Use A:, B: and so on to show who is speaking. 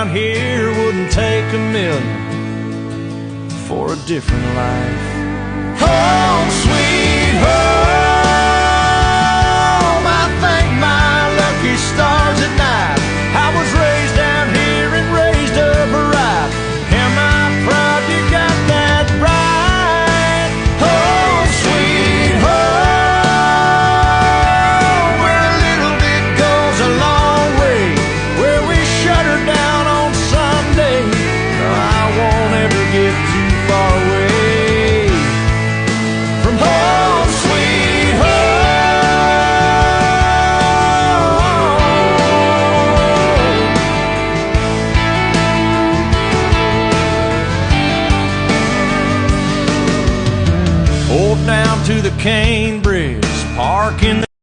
A: down here wouldn't take a million for a different life. Home sweet home, I thank my lucky stars at night. I was raised down here and raised up right. Am I proud you got that right? Home sweet home, where a little bit goes a long way, where we shut her down on Sunday. No, I won't ever get too far away from home sweet home. Pulled down to the cane